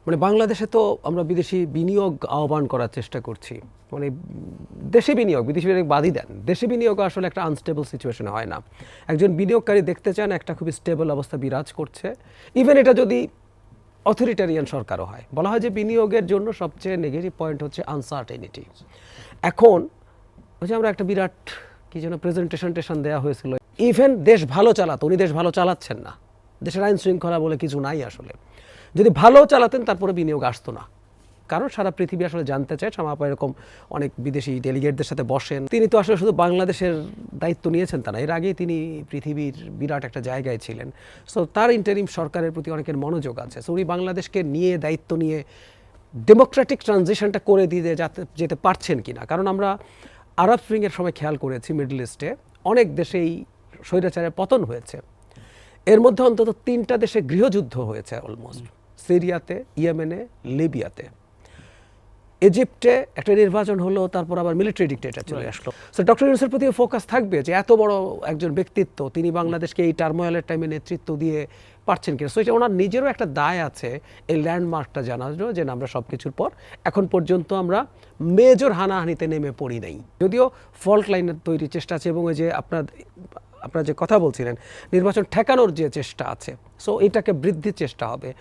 মানে বাংলাদেশে তো আমরা বিদেশি বিনিয়োগ আহ্বান করার চেষ্টা করছি, মানে দেশে বিনিয়োগ, বিদেশি বিনিয়োগ বাদই দেন, দেশে বিনিয়োগ আসলে একটা আনস্টেবল সিচুয়েশনে হয় না। একজন বিনিয়োগকারী দেখতে চান একটা খুবই স্টেবল অবস্থা বিরাজ করছে, ইভেন এটা যদি অথরিটারিয়ান সরকারও হয়। বলা হয় যে বিনিয়োগের জন্য সবচেয়ে নেগেটিভ পয়েন্ট হচ্ছে আনসার্টেনিটি। এখন ওই যে আমরা একটা বিরাট কি যেন প্রেজেন্টেশন দেওয়া হয়েছিল, ইভেন দেশ ভালো চালাতো, উনি দেশ ভালো চালাচ্ছেন না, দেশের আইন শৃঙ্খলা বলে কিছু নাই আসলে। যদি ভালো চালাতেন তারপরে বিনিয়োগ আসতো না, কারণ সারা পৃথিবী আসলে জানতে চায়। শামাপা এরকম অনেক বিদেশি ডেলিগেটদের সাথে বসেন, তিনি তো আসলে শুধু বাংলাদেশের দায়িত্ব নিয়েছেন তা না, এর আগেই তিনি পৃথিবীর বিরাট একটা জায়গায় ছিলেন। সো তার ইন্টারিম সরকারের প্রতি অনেকের মনোযোগ আছে। সো উনি বাংলাদেশকে নিয়ে দায়িত্ব নিয়ে ডেমোক্রেটিক ট্রানজিশনটা করে দিয়ে যেতে পারছেন কিনা। কারণ আমরা আরব স্প্রিংয়ের সময় খেয়াল করেছি মিডল ইস্টে অনেক দেশেই স্বৈরাচারের পতন হয়েছে। এর মধ্যে অন্তত 3টা দেশে গৃহযুদ্ধ হয়েছে অলমোস্ট, সিরিয়াতে, ইয়েমেনে, লিবিয়াতে। ইজিপ্টে একটা নির্বাচন হলো, তারপর আবার মিলিটারি ডিক্টেটর চলে আসলো। সো ডক্টর ইউনূসের প্রতি ফোকাস থাকবে যে এত বড় একজন ব্যক্তিত্ব, তিনি বাংলাদেশকে এই টার্মোয়েলের টাইমে নেতৃত্ব দিয়ে পারছেন কিনা। সো এটা ওনার নিজেরও একটা দায় আছে এই ল্যান্ডমার্কটা জানানো, যে আমরা সব কিছুর পর এখন পর্যন্ত আমরা মেজর হানাহানিতে নেমে পড়ি নাই। যদিও ফল্ট লাইনের তৈরির চেষ্টা আছে, এবং ওই যে আপনারা যে কথা বলছিলেন নির্বাচন ঠেকানোর যে চেষ্টা আছে, সো এটাকে বৃদ্ধির চেষ্টা হবে।